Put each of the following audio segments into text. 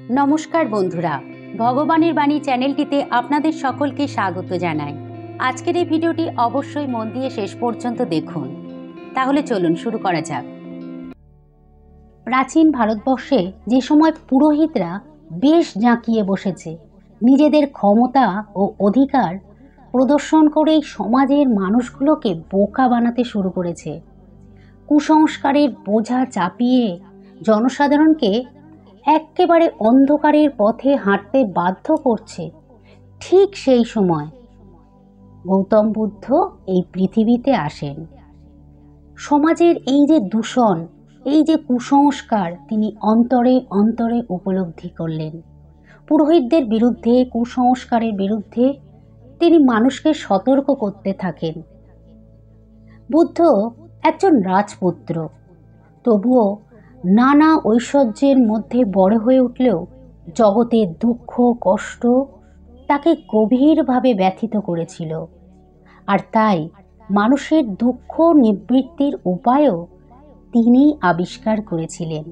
নমস্কার বন্ধুরা, ভগবানের বাণী চ্যানেলটিতে আপনাদের সকলকে স্বাগত জানাই। আজকের এই ভিডিওটি অবশ্যই মন দিয়ে শেষ পর্যন্ত দেখুন। তাহলে চলুন শুরু করা যাক। প্রাচীন ভারতবর্ষে যে সময় পুরোহিতরা বেশ জাঁকিয়ে বসেছে, নিজেদের ক্ষমতা ও অধিকার প্রদর্শন করেই সমাজের মানুষগুলোকে বোকা বানাতে শুরু করেছে। কুসংস্কারের বোঝা চাপিয়ে জনসাধারণকে একেবারে অন্ধকারের পথে হাঁটতে বাধ্য করছে। ঠিক সেই সময় গৌতম বুদ্ধ এই পৃথিবীতে আসেন। সমাজের এই যে দূষণ, এই যে কুসংস্কার তিনি অন্তরে অন্তরে উপলব্ধি করলেন। পুরোহিতদের বিরুদ্ধে, কুসংস্কারের বিরুদ্ধে তিনি মানুষকে সতর্ক করতে থাকেন। বুদ্ধ একজন রাজপুত্র, তবুও নানা ঐশ্বর্যের মধ্যে বড় হয়ে উঠলেও জগতের দুঃখ কষ্ট তাকে গভীরভাবে ব্যথিত করেছিল। আর তাই মানুষের দুঃখ নিবৃত্তির উপায়ও তিনি আবিষ্কার করেছিলেন।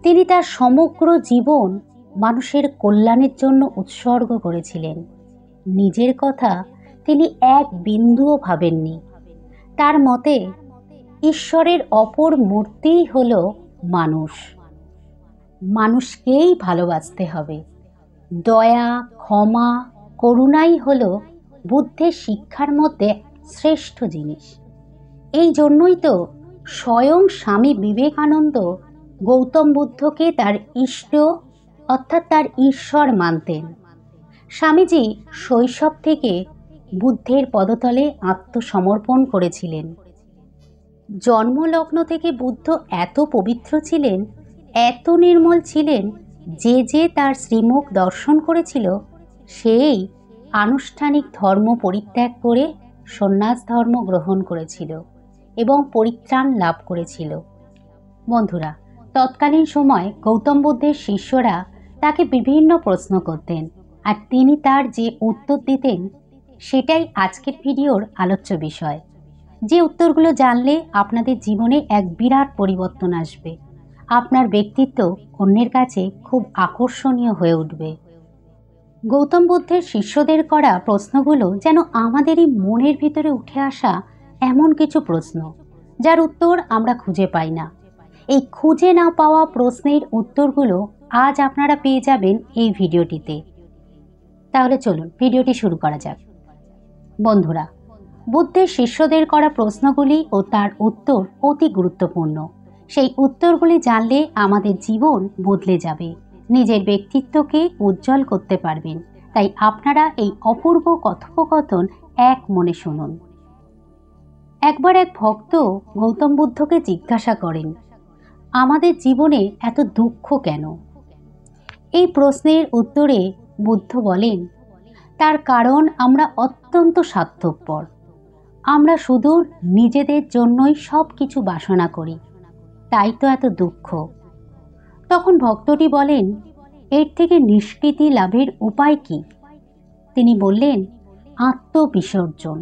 তিনি তার সমগ্র জীবন মানুষের কল্যাণের জন্য উৎসর্গ করেছিলেন। নিজের কথা তিনি এক বিন্দুও ভাবেননি। তার মতে ঈশ্বরের অপর মূর্তিই হল মানুষ। মানুষকেই ভালোবাসতে হবে। দয়া, ক্ষমা, করুণাই হল বুদ্ধের শিক্ষার মধ্যে শ্রেষ্ঠ জিনিস। এই জন্যই তো স্বয়ং স্বামী বিবেকানন্দ গৌতম বুদ্ধকে তার ইষ্ট অর্থাৎ তার ঈশ্বর মানতেন। স্বামীজি শৈশব থেকে বুদ্ধের পদতলে আত্মসমর্পণ করেছিলেন। জন্মলগ্ন থেকে বুদ্ধ এত পবিত্র ছিলেন, এত নির্মল ছিলেন যে তার শ্রীমুখ দর্শন করেছিল সেই আনুষ্ঠানিক ধর্ম পরিত্যাগ করে সন্ন্যাস ধর্ম গ্রহণ করেছিল এবং পরিত্রাণ লাভ করেছিল। বন্ধুরা, তৎকালীন সময় গৌতম বুদ্ধের শিষ্যরা তাকে বিভিন্ন প্রশ্ন করতেন, আর তিনি তার যে উত্তর দিতেন সেটাই আজকের ভিডিওর আলোচ্য বিষয়। যে উত্তরগুলো জানলে আপনাদের জীবনে এক বিরাট পরিবর্তন আসবে। আপনার ব্যক্তিত্ব অন্যের কাছে খুব আকর্ষণীয় হয়ে উঠবে। গৌতম বুদ্ধের শিষ্যদের করা প্রশ্নগুলো যেন আমাদেরই মনের ভিতরে উঠে আসা এমন কিছু প্রশ্ন, যার উত্তর আমরা খুঁজে পাই না। এই খুঁজে না পাওয়া প্রশ্নের উত্তরগুলো আজ আপনারা পেয়ে যাবেন এই ভিডিওটিতে। তাহলে চলুন ভিডিওটি শুরু করা যাক। বন্ধুরা, বুদ্ধের শিষ্যদের করা প্রশ্নগুলি ও তার উত্তর অতি গুরুত্বপূর্ণ। সেই উত্তরগুলি জানলে আমাদের জীবন বদলে যাবে, নিজের ব্যক্তিত্বকে উজ্জ্বল করতে পারবেন। তাই আপনারা এই অপূর্ব কথোপকথন এক মনে শুনুন। একবার এক ভক্ত গৌতম বুদ্ধকে জিজ্ঞাসা করেন, আমাদের জীবনে এত দুঃখ কেন? এই প্রশ্নের উত্তরে বুদ্ধ বলেন, তার কারণ আমরা অত্যন্ত স্বার্থপর। আমরা শুধু নিজেদের জন্যই সব কিছু বাসনা করি, তাই তো এত দুঃখ। তখন ভক্তটি বলেন, এর থেকে নিষ্কৃতি লাভের উপায় কি? তিনি বললেন, আত্মবিসর্জন।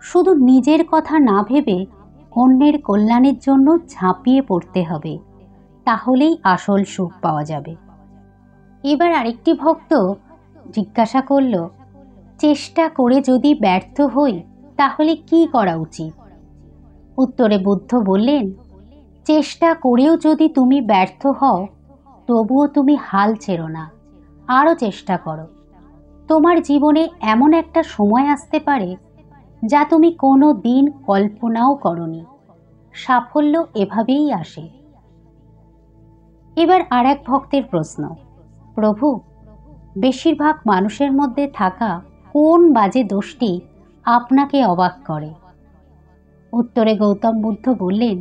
শুধু নিজের কথা না ভেবে অন্যের কল্যাণের জন্য ঝাঁপিয়ে পড়তে হবে, তাহলেই আসল সুখ পাওয়া যাবে। এবার আরেকটি ভক্ত জিজ্ঞাসা করল, চেষ্টা করে যদি ব্যর্থ হই তাহলে কি করা উচিত? উত্তরে বুদ্ধ বললেন, চেষ্টা করেও যদি তুমি ব্যর্থ হও তবুও তুমি হাল ছেড়ো না, আরও চেষ্টা করো। তোমার জীবনে এমন একটা সময় আসতে পারে যা তুমি কোনো দিন কল্পনাও করনি। সাফল্য এভাবেই আসে। এবার আর এক ভক্তের প্রশ্ন, প্রভু, বেশিরভাগ মানুষের মধ্যে থাকা কোন বাজে দোষটি আপনাকে অবাক করে? উত্তরে গৌতম বুদ্ধ বললেন,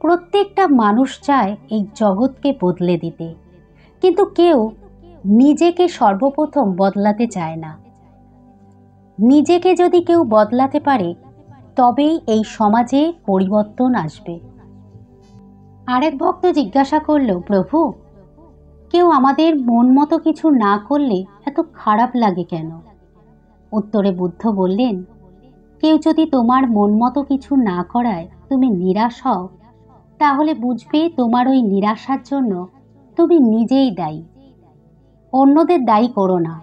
প্রত্যেকটা মানুষ চায় এই জগৎকে বদলে দিতে, কিন্তু কেউ নিজেকে সর্বপ্রথম বদলাতে চায় না। নিজেকে যদি কেউ বদলাতে পারে তবেই এই সমাজে পরিবর্তন আসবে। আরেক ভক্ত জিজ্ঞাসা করল, প্রভু, কেউ আমাদের মন মতো কিছু না করলে এত খারাপ লাগে কেন? উত্তরে বুদ্ধ বললেন, কেউ যদি তোমার মন মতো কিছু না করায় তুমি নিরাশ হও, তাহলে বুঝবে তোমার ওই নিরাশার জন্য তুমি নিজেই দায়ী। অন্যদের দায়ী করো না,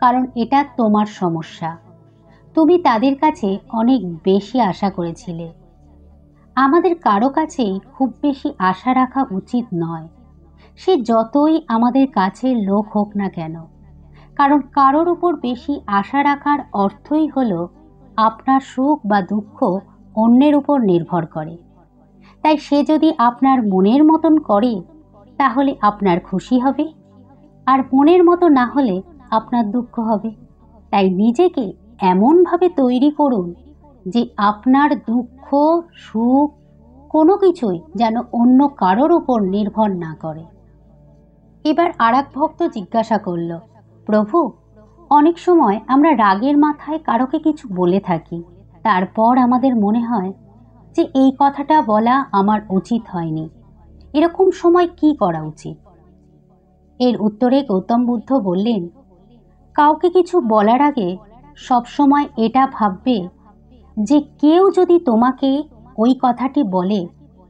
কারণ এটা তোমার সমস্যা। তুমি তাদের কাছে অনেক বেশি আশা করেছিলে। আমাদের কারো কাছেই খুব বেশি আশা রাখা উচিত নয়, সে যতই আমাদের কাছের লোক হোক না কেন। কারণ কারোর উপর বেশি আশা রাখার অর্থই হলো আপনার সুখ বা দুঃখ অন্যের উপর নির্ভর করে। তাই সে যদি আপনার মনের মতন করে তাহলে আপনার খুশি হবে, আর মনের মতো না হলে আপনার দুঃখ হবে। তাই নিজেকে এমনভাবে তৈরি করুন যে আপনার দুঃখ সুখ কোনো কিছুই যেন অন্য কারোর উপর নির্ভর না করে। এবার আর এক ভক্ত জিজ্ঞাসা করল, প্রভু, অনেক সময় আমরা রাগের মাথায় কারোকে কিছু বলে থাকি, তারপর আমাদের মনে হয় যে এই কথাটা বলা আমার উচিত হয়নি। এরকম সময় কি করা উচিত? এর উত্তরে গৌতম বুদ্ধ বললেন, কাউকে কিছু বলার আগে সবসময় এটা ভাববে যে কেউ যদি তোমাকে ওই কথাটি বলে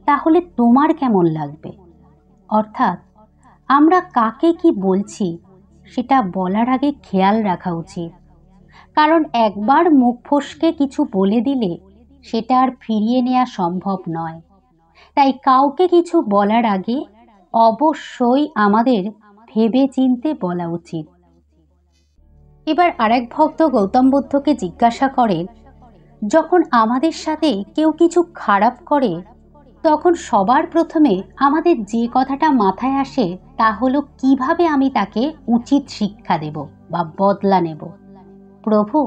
তাহলে তোমার কেমন লাগবে। অর্থাৎ আমরা কাকে কি বলছি সেটা বলার আগে খেয়াল রাখা উচিত। কারণ একবার মুখ ফসকে কিছু বলে দিলে সেটা আর ফিরিয়ে নেওয়া সম্ভব নয়। তাই কাউকে কিছু বলার আগে অবশ্যই আমাদের ভেবে চিন্তে বলা উচিত। এবার আরেক ভক্ত গৌতম বুদ্ধকে জিজ্ঞাসা করেন, যখন আমাদের সাথে কেউ কিছু খারাপ করে তখন সবার প্রথমে আমাদের যে কথাটা মাথায় আসে তা হলো কিভাবে আমি তাকে উচিত শিক্ষা দেব বা বদলা নেব। প্রভু,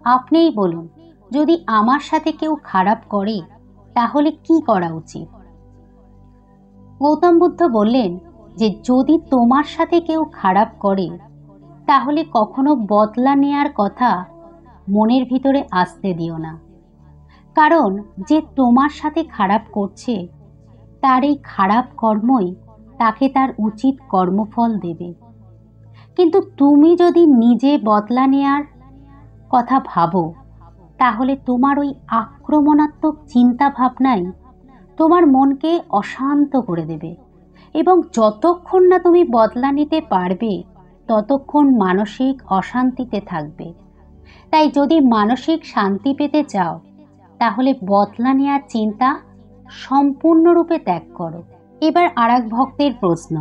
আপনিই বলুন, যদি আমার সাথে কেউ খারাপ করে তাহলে কি করা উচিত? গৌতম বুদ্ধ বললেন যে যদি তোমার সাথে কেউ খারাপ করে তাহলে কখনো বদলা নেয়ার কথা মনের ভিতরে আসতে দিও না। কারণ যে তোমার সাথে খারাপ করছে তার এই খারাপ কর্মই তাকে তার উচিত কর্মফল দেবে। কিন্তু তুমি যদি নিজে বদলা নেয়ার কথা ভাবো তাহলে তোমার ওই আক্রমণাত্মক চিন্তা ভাবনাই তোমার মনকে অশান্ত করে দেবে, এবং যতক্ষণ না তুমি বদলা নিতে পারবে ততক্ষণ মানসিক অশান্তিতে থাকবে। তাই যদি মানসিক শান্তি পেতে চাও তাহলে বদলা নেওয়ার চিন্তা সম্পূর্ণরূপে ত্যাগ করো। এবার আর এক ভক্তের প্রশ্ন,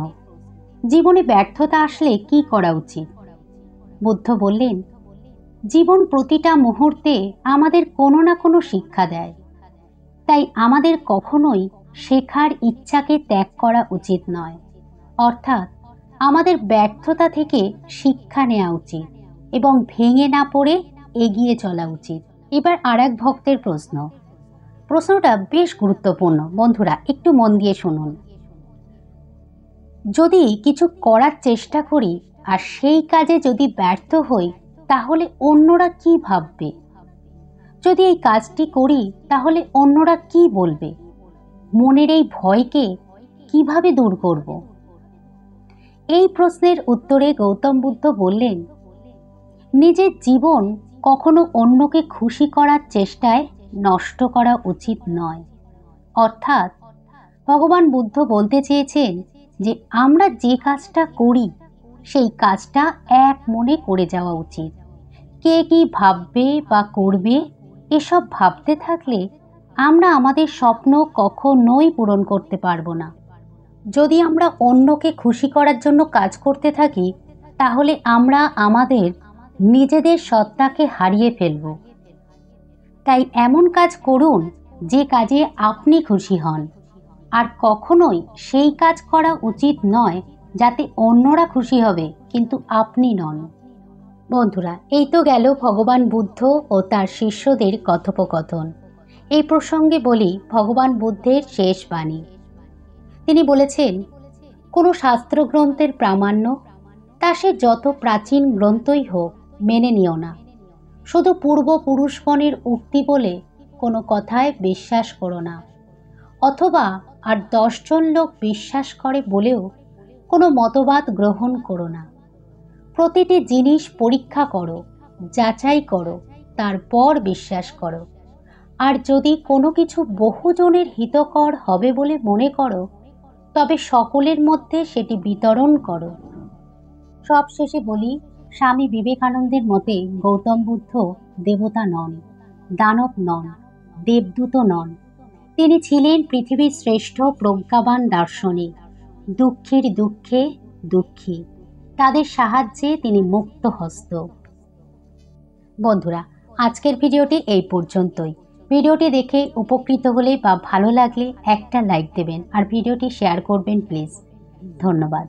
জীবনে ব্যর্থতা আসলে কি করা উচিত? বুদ্ধ বললেন, জীবন প্রতিটা মুহূর্তে আমাদের কোনো না কোনো শিক্ষা দেয়। তাই আমাদের কখনোই শেখার ইচ্ছাকে ত্যাগ করা উচিত নয়। অর্থাৎ আমাদের ব্যর্থতা থেকে শিক্ষা নেওয়া উচিত এবং ভেঙে না পড়ে এগিয়ে চলা উচিত। এবার আর এক ভক্তের প্রশ্নটা বেশ গুরুত্বপূর্ণ। বন্ধুরা, একটু মন দিয়ে শুনুন। যদি কিছু করার চেষ্টা করি আর সেই কাজে যদি ব্যর্থ হই তাহলে অন্যরা কি ভাববে? যদি এই কাজটি করি তাহলে অন্যরা কি বলবে? মনের এই ভয়কে কিভাবে দূর করব? এই প্রশ্নের উত্তরে গৌতম বুদ্ধ বললেন, নিজের জীবন কখনো অন্যকে খুশি করার চেষ্টায় নষ্ট করা উচিত নয়। অর্থাৎ ভগবান বুদ্ধ বলতে চেয়েছেন যে আমরা যে কাজটা করি সেই কাজটা এক মনে করে যাওয়া উচিত। কে কি ভাববে বা করবে এসব ভাবতে থাকলে আমরা আমাদের স্বপ্ন কখনোই পূরণ করতে পারবো না। যদি আমরা অন্যকে খুশি করার জন্য কাজ করতে থাকি তাহলে আমরা আমাদের নিজেদের সত্তাকে হারিয়ে ফেলব। তাই এমন কাজ করুন যে কাজে আপনি খুশি হন, আর কখনোই সেই কাজ করা উচিত নয় যাতে অন্যরা খুশি হবে কিন্তু আপনি নন। বন্ধুরা, এই তো গেল ভগবান বুদ্ধ ও তার শিষ্যদের কথোপকথন। এই প্রসঙ্গে বলি ভগবান বুদ্ধের শেষ বাণী। তিনি বলেছেন, কোনো শাস্ত্রগ্রন্থের প্রামাণ্য তা সে যত প্রাচীন গ্রন্থই হোক মেনে নিও না। শুধু পূর্বপুরুষগণের উক্তি বলে কোনো কথায় বিশ্বাস করো না, অথবা আর 10 জন লোক বিশ্বাস করে বলেও কোনো মতবাদ গ্রহণ করো না। প্রতিটি জিনিস পরীক্ষা করো, যাচাই করো, তারপর বিশ্বাস করো। আর যদি কোনো কিছু বহুজনের হিতকর হবে বলে মনে করো তবে সকলের মধ্যে সেটি বিতরণ করো। সবশেষে বলি, স্বামী বিবেকানন্দের মতে গৌতম বুদ্ধ দেবতা নন, দানব নন, দেবদূত নন। তিনি ছিলেন পৃথিবীর শ্রেষ্ঠ প্রজ্ঞাবান দার্শনিক। দুঃখীর দুঃখে দুঃখী, তাদের সাহায্যে তিনি মুক্ত হস্ত। বন্ধুরা, আজকের ভিডিওটি এই পর্যন্তই। ভিডিওটি দেখে উপকৃত হলে বা ভালো লাগলে একটা লাইক দেবেন আর ভিডিওটি শেয়ার করবেন প্লিজ। ধন্যবাদ।